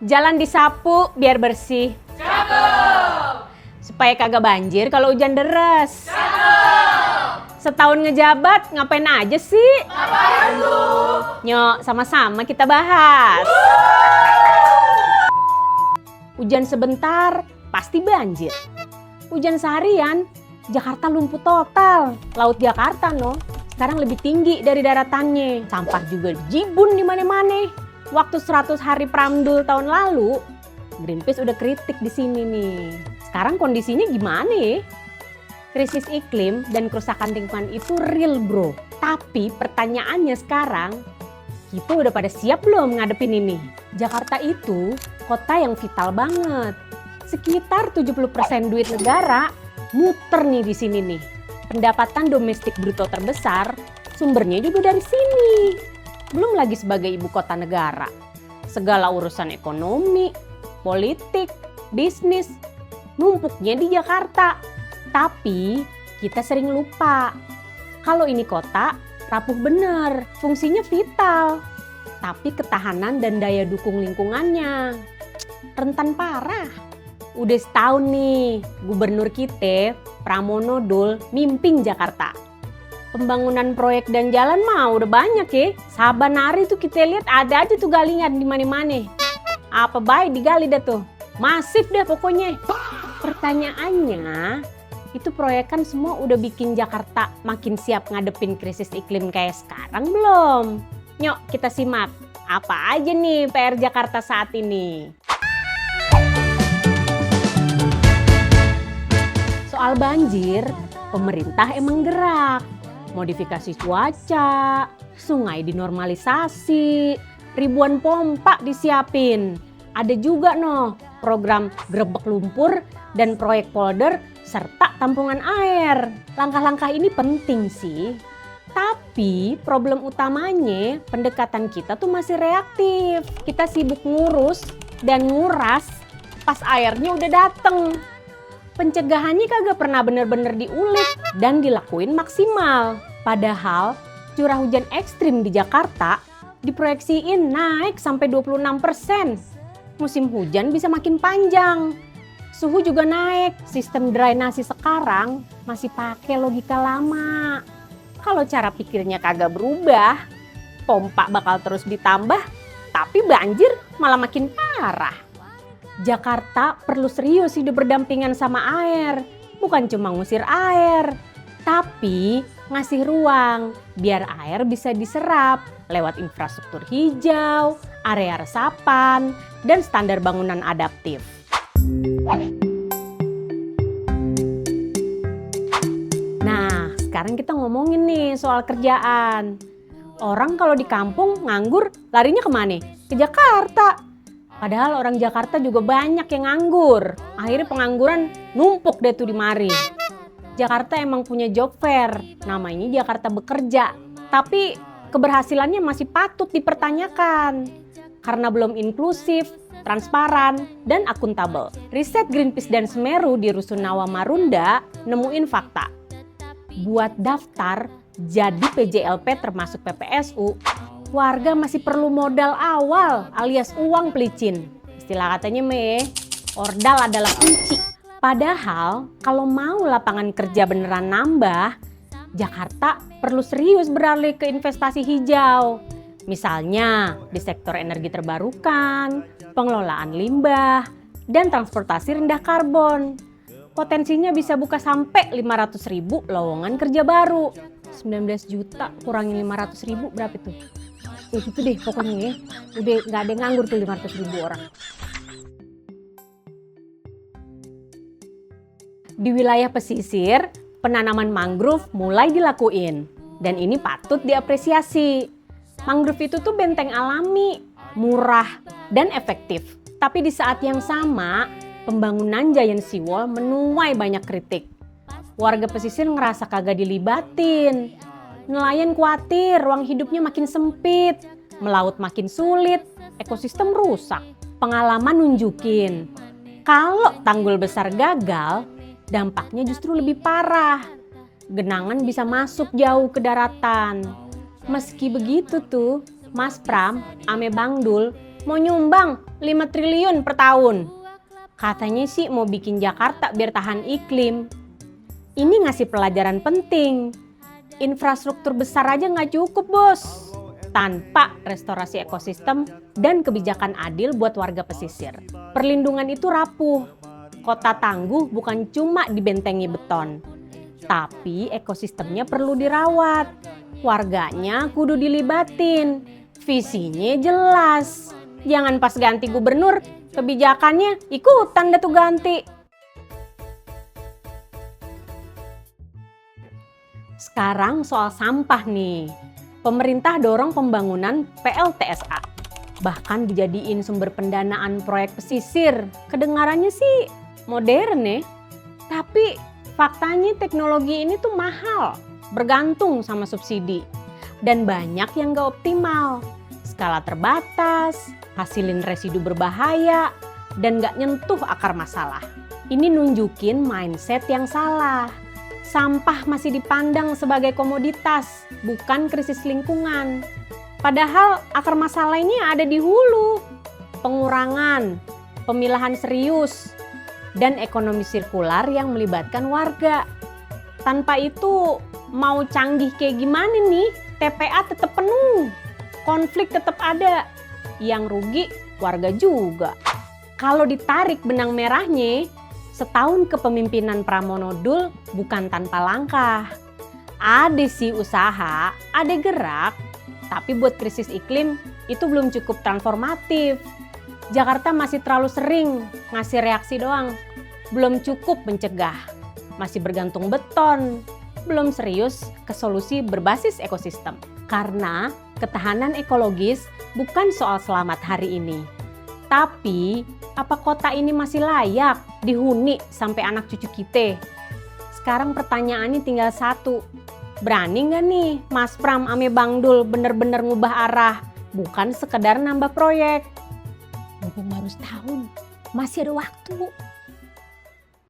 Jalan disapu biar bersih. Cakep. Supaya kagak banjir kalau hujan deras. Cakep. Setahun ngejabat ngapain aja sih? Ngapain lu? Nyok, sama-sama kita bahas. Hujan sebentar, pasti banjir. Hujan seharian, Jakarta lumpuh total. Laut Jakarta sekarang lebih tinggi dari daratannya. Sampah juga jibun di mana-mana. Waktu 100 hari Pramdul tahun lalu, Greenpeace udah kritik di sini nih. Sekarang kondisinya gimana ya? Krisis iklim dan kerusakan lingkungan itu real bro. Tapi pertanyaannya sekarang, kita udah pada siap belum ngadepin ini? Jakarta itu kota yang vital banget. Sekitar 70% duit negara muter nih di sini nih. Pendapatan domestik bruto terbesar sumbernya juga dari sini. Belum lagi sebagai ibu kota negara. Segala urusan ekonomi, politik, bisnis numpuknya di Jakarta. Tapi kita sering lupa kalau ini kota rapuh bener, fungsinya vital. Tapi ketahanan dan daya dukung lingkungannya rentan parah. Udah setahun nih gubernur kita Pramono Dul mimpin Jakarta. Pembangunan proyek dan jalan mah udah banyak ya. Saban hari tuh kita lihat ada aja tuh galingan di mana-mana. Apa baik digali dah tuh. Masif dah pokoknya. Pertanyaannya, itu proyek kan semua udah bikin Jakarta makin siap ngadepin krisis iklim kayak sekarang belum? Nyok, kita simak. Apa aja nih PR Jakarta saat ini? Soal banjir, pemerintah emang gerak. Modifikasi cuaca, sungai dinormalisasi, ribuan pompa disiapin. Ada juga program grebek lumpur dan proyek polder serta tampungan air. Langkah-langkah ini penting sih. Tapi problem utamanya pendekatan kita tuh masih reaktif. Kita sibuk ngurus dan nguras pas airnya udah dateng. Pencegahannya kagak pernah bener-bener diulik dan dilakuin maksimal. Padahal curah hujan ekstrim di Jakarta diproyeksiin naik sampai 26%. Musim hujan bisa makin panjang. Suhu juga naik. Sistem drainasi sekarang masih pakai logika lama. Kalau cara pikirnya kagak berubah, pompa bakal terus ditambah, tapi banjir malah makin parah. Jakarta perlu serius hidup berdampingan sama air. Bukan cuma ngusir air, tapi ngasih ruang biar air bisa diserap lewat infrastruktur hijau, area resapan, dan standar bangunan adaptif. Nah, sekarang kita ngomongin nih soal kerjaan. Orang kalau di kampung nganggur larinya kemana? Ke Jakarta. Padahal orang Jakarta juga banyak yang nganggur. Akhirnya pengangguran numpuk deh tuh di mari. Jakarta emang punya job fair, namanya Jakarta Bekerja. Tapi keberhasilannya masih patut dipertanyakan. Karena belum inklusif, transparan, dan akuntabel. Riset Greenpeace dan Semeru di Rusunawa Marunda nemuin fakta. Buat daftar jadi PJLP termasuk PPSU, warga masih perlu modal awal alias uang pelicin. Istilah katanya ordal adalah kunci. Padahal kalau mau lapangan kerja beneran nambah, Jakarta perlu serius beralih ke investasi hijau. Misalnya di sektor energi terbarukan, pengelolaan limbah, dan transportasi rendah karbon. Potensinya bisa buka sampai 500.000 lowongan kerja baru. 19 juta kurangin 500.000 berapa itu? Ya gitu deh pokoknya ya. Udah gak ada yang nganggur tuh 500.000 orang. Di wilayah pesisir, penanaman mangrove mulai dilakuin. Dan ini patut diapresiasi. Mangrove itu tuh benteng alami, murah, dan efektif. Tapi di saat yang sama, pembangunan Giant Seawall menuai banyak kritik. Warga pesisir ngerasa kagak dilibatin. Nelayan khawatir ruang hidupnya makin sempit, melaut makin sulit, ekosistem rusak. Pengalaman nunjukin, kalau tanggul besar gagal, dampaknya justru lebih parah. Genangan bisa masuk jauh ke daratan. Meski begitu tuh, Mas Pram, ame Bang Dul, mau nyumbang 5 triliun per tahun. Katanya sih mau bikin Jakarta biar tahan iklim. Ini ngasih pelajaran penting. Infrastruktur besar aja nggak cukup, bos. Tanpa restorasi ekosistem dan kebijakan adil buat warga pesisir. Perlindungan itu rapuh. Kota tangguh bukan cuma dibentengi beton, tapi ekosistemnya perlu dirawat. Warganya kudu dilibatin. Visinya jelas. Jangan pas ganti gubernur, kebijakannya ikutan dah tuh ganti. Sekarang soal sampah nih. Pemerintah dorong pembangunan PLTSA. Bahkan dijadiin sumber pendanaan proyek pesisir. Kedengarannya sih modern ya. Tapi faktanya teknologi ini tuh mahal. Bergantung sama subsidi. Dan banyak yang gak optimal. Skala terbatas, hasilin residu berbahaya, dan gak nyentuh akar masalah. Ini nunjukin mindset yang salah. Sampah masih dipandang sebagai komoditas, bukan krisis lingkungan. Padahal akar masalah ini ada di hulu. Pengurangan, pemilahan serius, dan ekonomi sirkular yang melibatkan warga. Tanpa itu mau canggih kayak gimana nih, TPA tetap penuh. Konflik tetap ada. Yang rugi warga juga. Kalau ditarik benang merahnya, setahun kepemimpinan Pramono Dul bukan tanpa langkah. Ada sih usaha, ada gerak, tapi buat krisis iklim itu belum cukup transformatif. Jakarta masih terlalu sering ngasih reaksi doang, belum cukup mencegah, masih bergantung beton, belum serius ke solusi berbasis ekosistem. Karena ketahanan ekologis bukan soal selamat hari ini, tapi apa kota ini masih layak dihuni sampai anak cucu kita? Sekarang pertanyaannya tinggal satu. Berani nggak nih Mas Pram ame Bang Dul bener-bener ngubah arah? Bukan sekedar nambah proyek. Mumpung baru setahun, masih ada waktu.